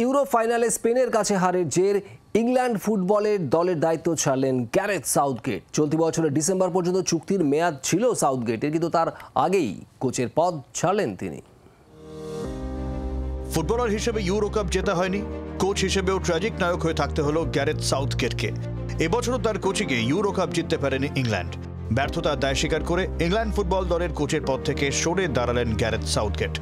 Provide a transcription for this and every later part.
Euro ফাইনালে স্পেনের কাছে হারের জের ইংল্যান্ড ফুটবলের দলের দায়িত্ব ছাড়লেন গ্যারেথ সাউথগেট। চলতি বছরের ডিসেম্বর পর্যন্ত চুক্তির মেয়াদ ছিল সাউথগেটের, কিন্তু তার আগেই কোচের পদ ছাড়লেন তিনি। ফুটবলার হিসেবে ইউরো কাপ জেতা হয়নি, কোচ হিসেবেও ট্র্যাজিক নায়ক হয়ে থাকতে হলো গ্যারেথ সাউথগেটকে। এবছরও তার কোচিংয়ে ইউরো কাপ জিততে পারেনি ইংল্যান্ড। ব্যর্থতার দায় স্বীকার করে ইংল্যান্ড ফুটবল দলের কোচের পদ থেকে সরে দাঁড়ালেন গ্যারেথ সাউথগেট।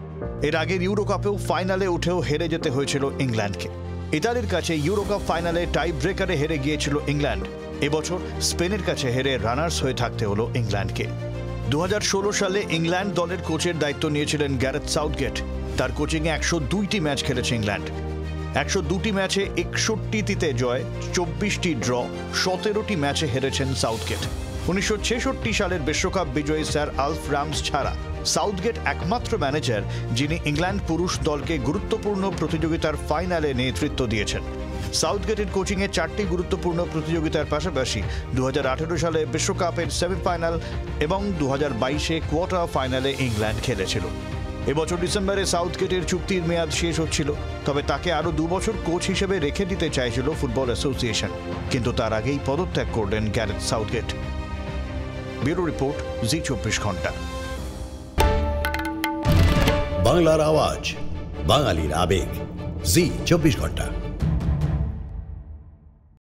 এর আগের ইউরো কাপেও ফাইনালে উঠেও হেরে যেতে হয়েছিল ইংল্যান্ডকে। ইতালির কাছে ইউরো কাপ ফাইনালে টাই ব্রেকারে হেরে গিয়েছিল ইংল্যান্ড। এবছর স্পেনের কাছে হেরে রানার্স হয়ে থাকতে হলো ইংল্যান্ডকে। 2016 সালে ইংল্যান্ড দলের কোচের দায়িত্ব নিয়েছিলেন গ্যারেথ সাউথগেট। তার কোচিংয়ে 102টি ম্যাচ খেলেছে ইংল্যান্ড। 102টি ম্যাচে 61টিতে জয়, 24টি ড্র, 17টি ম্যাচে হেরেছেন সাউথগেট। 1966 সালের বিশ্বকাপ বিজয়ী স্যার আলফ রামস ছাড়া সাউথগেট একমাত্র ম্যানেজার যিনি ইংল্যান্ড পুরুষ দলকে গুরুত্বপূর্ণ প্রতিযোগিতার ফাইনালে নেতৃত্ব দিয়েছেন। সাউথগেটের কোচিংয়ে 4টি গুরুত্বপূর্ণ প্রতিযোগিতার পাশাপাশি 2018 সালে বিশ্বকাপের সেমিফাইনাল এবং 2022-এ কোয়ার্টার ফাইনালে ইংল্যান্ড খেলেছিল। এবছর ডিসেম্বরে সাউথগেটের চুক্তির মেয়াদ শেষ হচ্ছিল, তবে তাকে আরও 2 বছর কোচ হিসেবে রেখে দিতে চাইছিল ফুটবল অ্যাসোসিয়েশন, কিন্তু তার আগেই পদত্যাগ করলেন গ্যারেথ সাউথগেট। ব্যুরো রিপোর্ট, জি 24 ঘন্টা। বাংলার আওয়াজ, বাঙালির আবেগ, জি 24 ঘন্টা।